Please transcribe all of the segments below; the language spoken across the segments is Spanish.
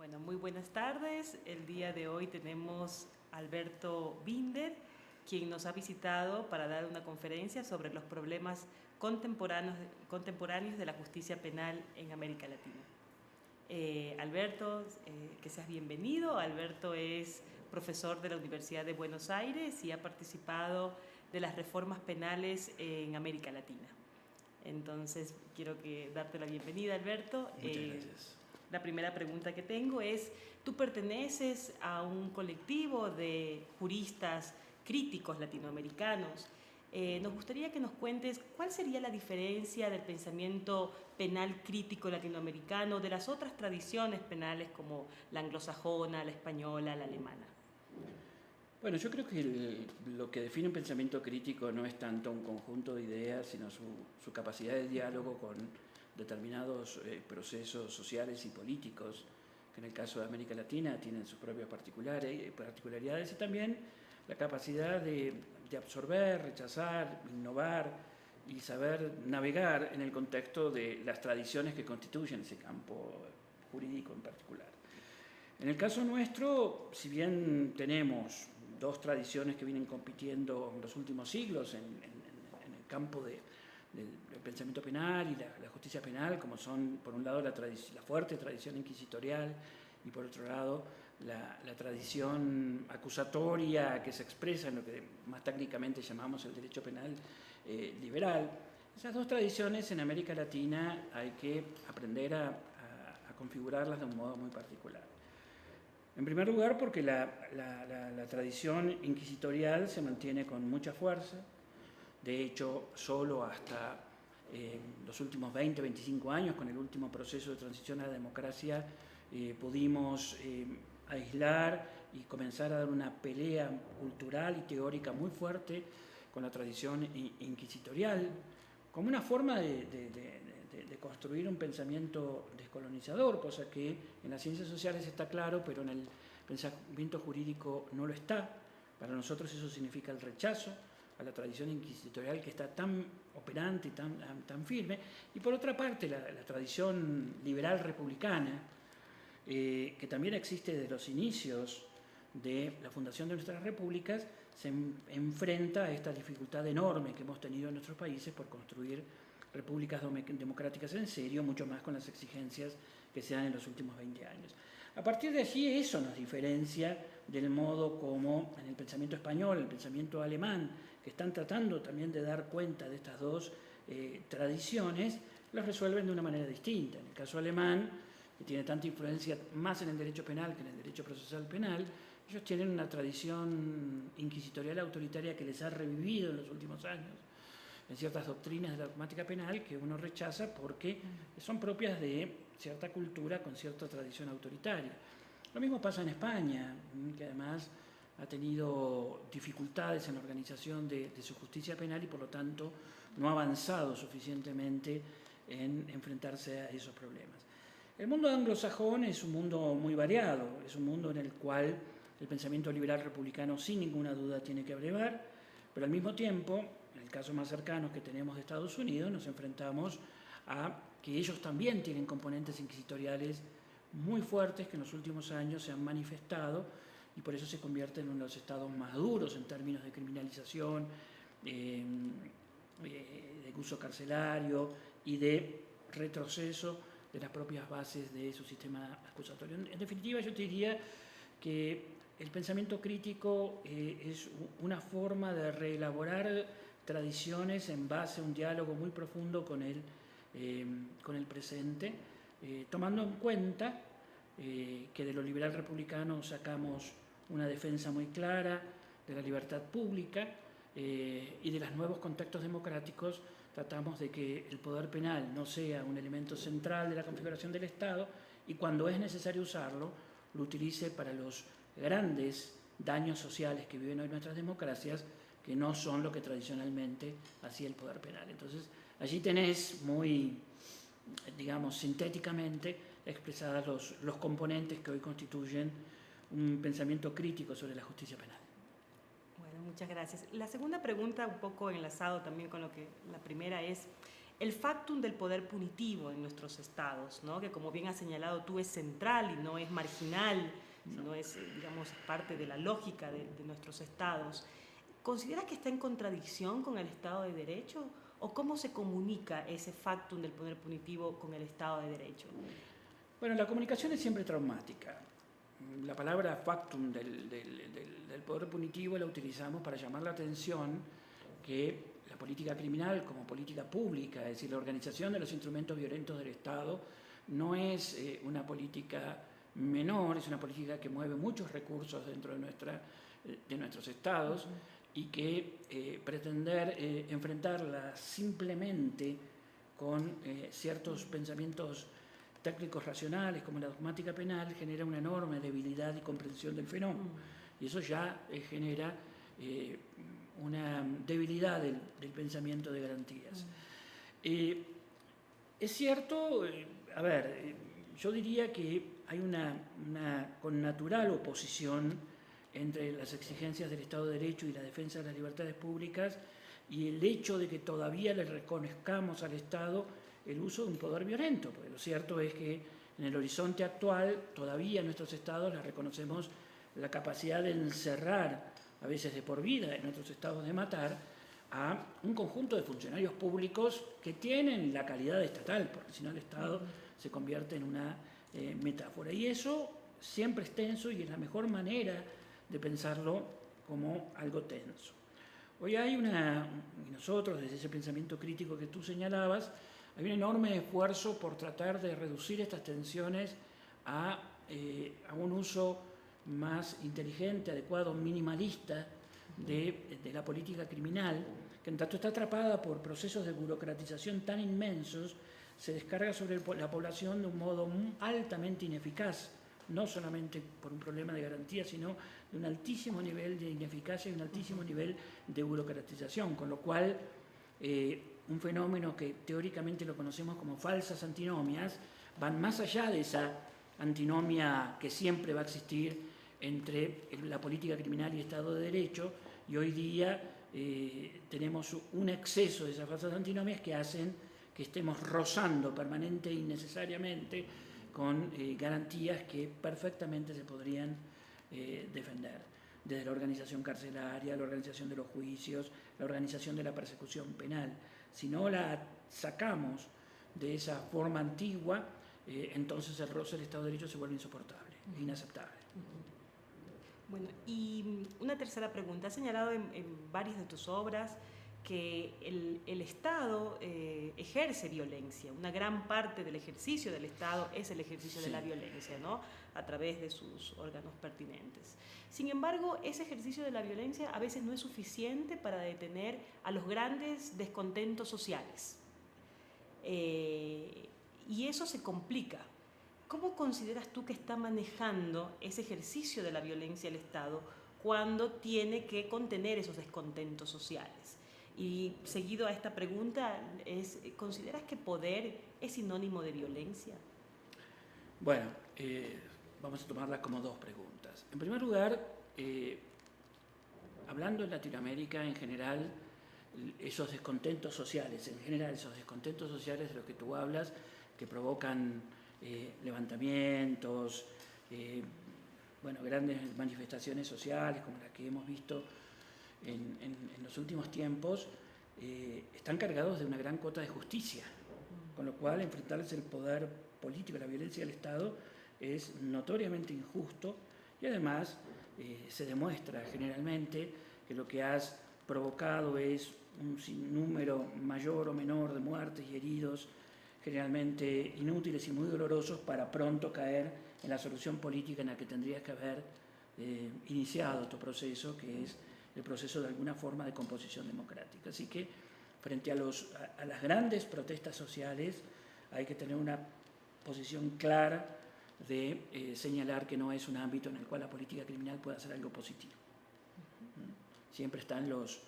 Bueno, muy buenas tardes. El día de hoy tenemos a Alberto Binder, quien nos ha visitado para dar una conferencia sobre los problemas contemporáneos de la justicia penal en América Latina. Alberto, que seas bienvenido. Alberto es profesor de la Universidad de Buenos Aires y ha participado de las reformas penales en América Latina. Entonces, quiero darte la bienvenida, Alberto. Muchas gracias. La primera pregunta que tengo es, tú perteneces a un colectivo de juristas críticos latinoamericanos. Nos gustaría que nos cuentes cuál sería la diferencia del pensamiento penal crítico latinoamericano de las otras tradiciones penales como la anglosajona, la española, la alemana. Bueno, yo creo que lo que define un pensamiento crítico no es tanto un conjunto de ideas, sino su capacidad de diálogo con determinados procesos sociales y políticos, que en el caso de América Latina tienen sus propias particularidades, y también la capacidad de absorber, rechazar, innovar y saber navegar en el contexto de las tradiciones que constituyen ese campo jurídico en particular. En el caso nuestro, si bien tenemos dos tradiciones que vienen compitiendo en los últimos siglos en el campo del pensamiento penal y la justicia penal, como son, por un lado, la fuerte tradición inquisitorial y, por otro lado, la tradición acusatoria que se expresa en lo que más técnicamente llamamos el derecho penal liberal. Esas dos tradiciones en América Latina hay que aprender a configurarlas de un modo muy particular. En primer lugar, porque la tradición inquisitorial se mantiene con mucha fuerza. De hecho, solo hasta los últimos 20, 25 años, con el último proceso de transición a la democracia, pudimos aislar y comenzar a dar una pelea cultural y teórica muy fuerte con la tradición inquisitorial, como una forma de construir un pensamiento descolonizador, cosa que en las ciencias sociales está claro, pero en el pensamiento jurídico no lo está. Para nosotros eso significa el rechazo a la tradición inquisitorial que está tan operante y tan firme, y por otra parte la tradición liberal republicana, que también existe desde los inicios de la fundación de nuestras repúblicas, se enfrenta a esta dificultad enorme que hemos tenido en nuestros países por construir repúblicas democráticas en serio, mucho más con las exigencias que se dan en los últimos 20 años. A partir de allí eso nos diferencia del modo como en el pensamiento español, el pensamiento alemán, que están tratando también de dar cuenta de estas dos tradiciones, los resuelven de una manera distinta. En el caso alemán, que tiene tanta influencia más en el derecho penal que en el derecho procesal penal, ellos tienen una tradición inquisitorial autoritaria que les ha revivido en los últimos años en ciertas doctrinas de la dogmática penal que uno rechaza porque son propias de cierta cultura con cierta tradición autoritaria. Lo mismo pasa en España, que además ha tenido dificultades en la organización de su justicia penal y por lo tanto no ha avanzado suficientemente en enfrentarse a esos problemas. El mundo anglosajón es un mundo muy variado, es un mundo en el cual el pensamiento liberal republicano sin ninguna duda tiene que abrevar, pero al mismo tiempo, en el caso más cercano que tenemos de Estados Unidos, nos enfrentamos a que ellos también tienen componentes inquisitoriales muy fuertes que en los últimos años se han manifestado y por eso se convierten en uno de los estados más duros en términos de criminalización, de uso carcelario y de retroceso de las propias bases de su sistema acusatorio. En definitiva, yo te diría que el pensamiento crítico es una forma de reelaborar tradiciones en base a un diálogo muy profundo con el presente, tomando en cuenta que de lo liberal republicano sacamos una defensa muy clara de la libertad pública y de los nuevos contextos democráticos tratamos de que el poder penal no sea un elemento central de la configuración del Estado y cuando es necesario usarlo, lo utilice para los grandes daños sociales que viven hoy nuestras democracias, que no son lo que tradicionalmente hacía el poder penal. Entonces, allí tenés muy, digamos, sintéticamente expresadas los componentes que hoy constituyen un pensamiento crítico sobre la justicia penal. Bueno, muchas gracias. La segunda pregunta, un poco enlazado también con lo que la primera es, el factum del poder punitivo en nuestros estados, ¿no? Que como bien has señalado tú es central y no es marginal, sino es, digamos, parte de la lógica de nuestros estados. ¿Consideras que está en contradicción con el Estado de Derecho? ¿O cómo se comunica ese factum del poder punitivo con el Estado de Derecho? Bueno, la comunicación es siempre traumática. La palabra factum del poder punitivo la utilizamos para llamar la atención que la política criminal como política pública, es decir, la organización de los instrumentos violentos del Estado, no es una política menor, es una política que mueve muchos recursos dentro de nuestros estados y que pretender enfrentarla simplemente con ciertos pensamientos técnicos racionales como la dogmática penal genera una enorme debilidad y comprensión del fenómeno. Y eso ya genera una debilidad del pensamiento de garantías. Es cierto, yo diría que hay una connatural oposición entre las exigencias del Estado de Derecho y la defensa de las libertades públicas y el hecho de que todavía le reconozcamos al Estado el uso de un poder violento, porque lo cierto es que en el horizonte actual todavía en nuestros estados le reconocemos la capacidad de encerrar, a veces de por vida, en nuestros estados de matar, a un conjunto de funcionarios públicos que tienen la calidad estatal, porque si no el Estado se convierte en una metáfora. Y eso siempre es tenso y es la mejor manera de pensarlo como algo tenso. Hoy hay y nosotros desde ese pensamiento crítico que tú señalabas, hay un enorme esfuerzo por tratar de reducir estas tensiones a un uso más inteligente, adecuado, minimalista de la política criminal, que en tanto está atrapada por procesos de burocratización tan inmensos, se descarga sobre la población de un modo altamente ineficaz, no solamente por un problema de garantía, sino de un altísimo nivel de ineficacia y un altísimo nivel de burocratización, con lo cual un fenómeno que teóricamente lo conocemos como falsas antinomias, van más allá de esa antinomia que siempre va a existir entre la política criminal y el Estado de Derecho, y hoy día tenemos un exceso de esas falsas antinomias que hacen que estemos rozando permanente e innecesariamente con garantías que perfectamente se podrían defender, desde la organización carcelaria, la organización de los juicios, la organización de la persecución penal. Si no la sacamos de esa forma antigua, entonces el roce del Estado de Derecho se vuelve insoportable, inaceptable. Bueno, y una tercera pregunta. Has señalado en varias de tus obras que el Estado ejerce violencia. Una gran parte del ejercicio del Estado es el ejercicio de la violencia, ¿no? A través de sus órganos pertinentes. Sin embargo, ese ejercicio de la violencia a veces no es suficiente para detener a los grandes descontentos sociales. Y eso se complica. ¿Cómo consideras tú que está manejando ese ejercicio de la violencia el Estado cuando tiene que contener esos descontentos sociales? Y seguido a esta pregunta, ¿consideras que poder es sinónimo de violencia? Bueno, vamos a tomarlas como dos preguntas. En primer lugar, hablando en Latinoamérica en general, esos descontentos sociales, de los que tú hablas, que provocan levantamientos, grandes manifestaciones sociales como las que hemos visto en los últimos tiempos, están cargados de una gran cuota de justicia, con lo cual enfrentarse al poder político, la violencia del Estado, es notoriamente injusto y además se demuestra generalmente que lo que has provocado es un sinnúmero mayor o menor de muertes y heridos, generalmente inútiles y muy dolorosos, para pronto caer en la solución política en la que tendrías que haber iniciado tu proceso, que es el proceso de alguna forma de composición democrática. Así que frente a las grandes protestas sociales hay que tener una posición clara de señalar que no es un ámbito en el cual la política criminal pueda hacer algo positivo. Siempre están los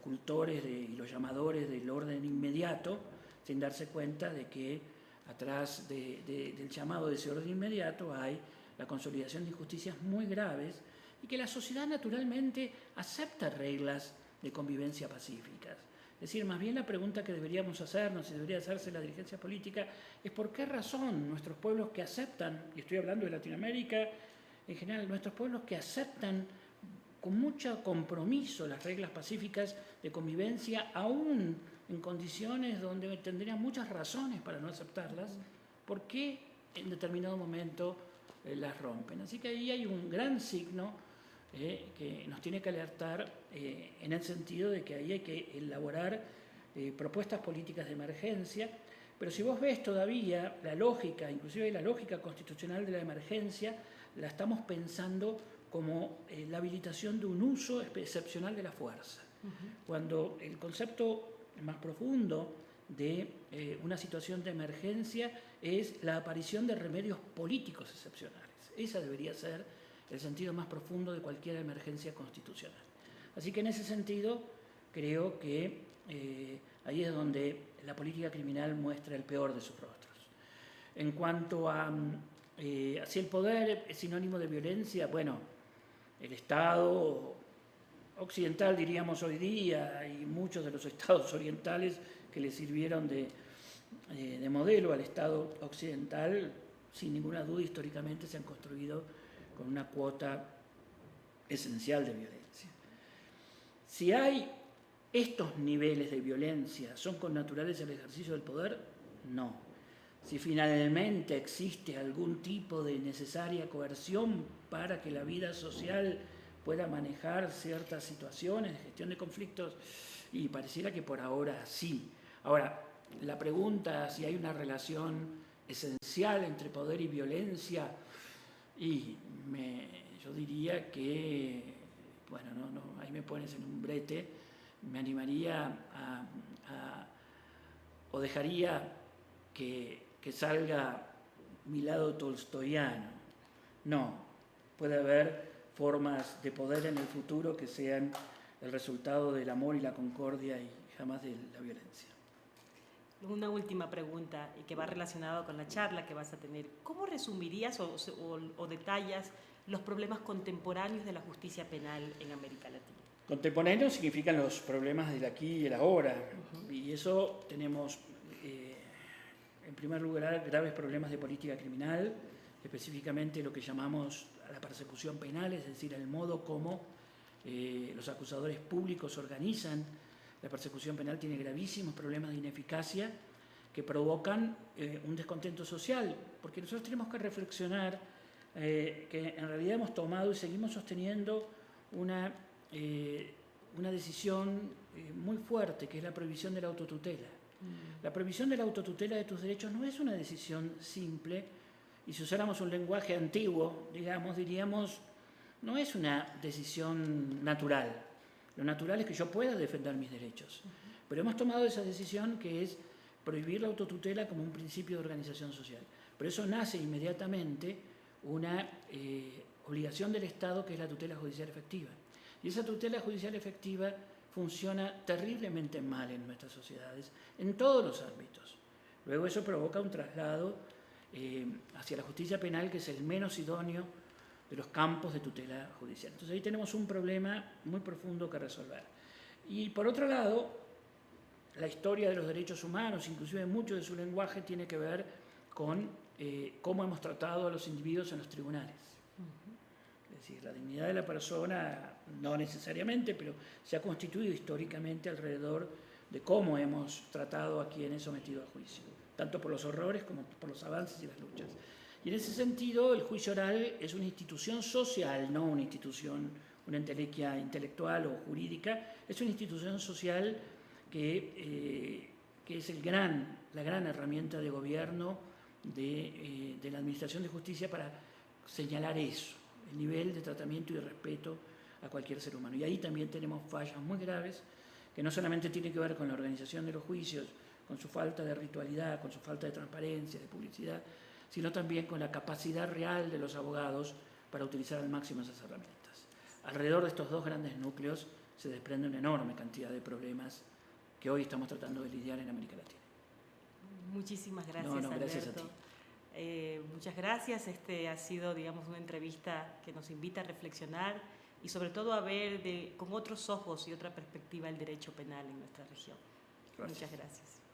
cultores y los llamadores del orden inmediato, sin darse cuenta de que atrás del llamado de ese orden inmediato hay la consolidación de injusticias muy graves y que la sociedad naturalmente acepta reglas de convivencia pacíficas. Es decir, más bien la pregunta que deberíamos hacernos y debería hacerse la dirigencia política es por qué razón nuestros pueblos que aceptan, y estoy hablando de Latinoamérica en general, nuestros pueblos que aceptan con mucho compromiso las reglas pacíficas de convivencia, aún en condiciones donde tendrían muchas razones para no aceptarlas, ¿por qué en determinado momento las rompen? Así que ahí hay un gran signo que nos tiene que alertar en el sentido de que ahí hay que elaborar propuestas políticas de emergencia, pero si vos ves todavía la lógica, inclusive la lógica constitucional de la emergencia, la estamos pensando como la habilitación de un uso excepcional de la fuerza, cuando el concepto más profundo de una situación de emergencia es la aparición de remedios políticos excepcionales. Esa debería ser el sentido más profundo de cualquier emergencia constitucional. Así que en ese sentido creo que ahí es donde la política criminal muestra el peor de sus rostros. En cuanto a si el poder es sinónimo de violencia, bueno, el Estado occidental, diríamos hoy día, y muchos de los estados orientales que le sirvieron de modelo al Estado occidental, sin ninguna duda históricamente se han construido con una cuota esencial de violencia. Si hay estos niveles de violencia, ¿son connaturales al ejercicio del poder? No. Si finalmente existe algún tipo de necesaria coerción para que la vida social pueda manejar ciertas situaciones de gestión de conflictos, y pareciera que por ahora sí. Ahora, la pregunta si hay una relación esencial entre poder y violencia, y yo diría que, bueno, no, ahí me pones en un brete, me animaría o dejaría que salga mi lado tolstoyano. No, puede haber formas de poder en el futuro que sean el resultado del amor y la concordia y jamás de la violencia. Una última pregunta y que va relacionada con la charla que vas a tener. ¿Cómo resumirías o detallas los problemas contemporáneos de la justicia penal en América Latina? Contemporáneos significan los problemas del aquí y el ahora. Y eso tenemos, en primer lugar, graves problemas de política criminal, específicamente lo que llamamos la persecución penal, es decir, el modo como los acusadores públicos organizan la persecución penal tiene gravísimos problemas de ineficacia que provocan un descontento social, porque nosotros tenemos que reflexionar que en realidad hemos tomado y seguimos sosteniendo una decisión muy fuerte, que es la prohibición de la autotutela. La prohibición de la autotutela de tus derechos no es una decisión simple, y si usáramos un lenguaje antiguo, diríamos, no es una decisión natural. Lo natural es que yo pueda defender mis derechos. Pero hemos tomado esa decisión que es prohibir la autotutela como un principio de organización social. Pero eso nace inmediatamente una obligación del Estado, que es la tutela judicial efectiva. Y esa tutela judicial efectiva funciona terriblemente mal en nuestras sociedades, en todos los ámbitos. Luego eso provoca un traslado hacia la justicia penal, que es el menos idóneo de los campos de tutela judicial. Entonces ahí tenemos un problema muy profundo que resolver. Y por otro lado, la historia de los derechos humanos, inclusive mucho de su lenguaje, tiene que ver con cómo hemos tratado a los individuos en los tribunales. Es decir, la dignidad de la persona, no necesariamente, pero se ha constituido históricamente alrededor de cómo hemos tratado a quienes sometidos a juicio, tanto por los horrores como por los avances y las luchas. Y en ese sentido, el juicio oral es una institución social, no una institución, una entelequia intelectual o jurídica, es una institución social que es la gran herramienta de gobierno de la Administración de Justicia para señalar eso, el nivel de tratamiento y respeto a cualquier ser humano. Y ahí también tenemos fallas muy graves, que no solamente tienen que ver con la organización de los juicios, con su falta de ritualidad, con su falta de transparencia, de publicidad, sino también con la capacidad real de los abogados para utilizar al máximo esas herramientas. Alrededor de estos dos grandes núcleos se desprende una enorme cantidad de problemas que hoy estamos tratando de lidiar en América Latina. Muchísimas gracias, Alberto. Gracias a ti. Muchas gracias. Ha sido, digamos, una entrevista que nos invita a reflexionar y sobre todo a ver con otros ojos y otra perspectiva el derecho penal en nuestra región. Gracias. Muchas gracias.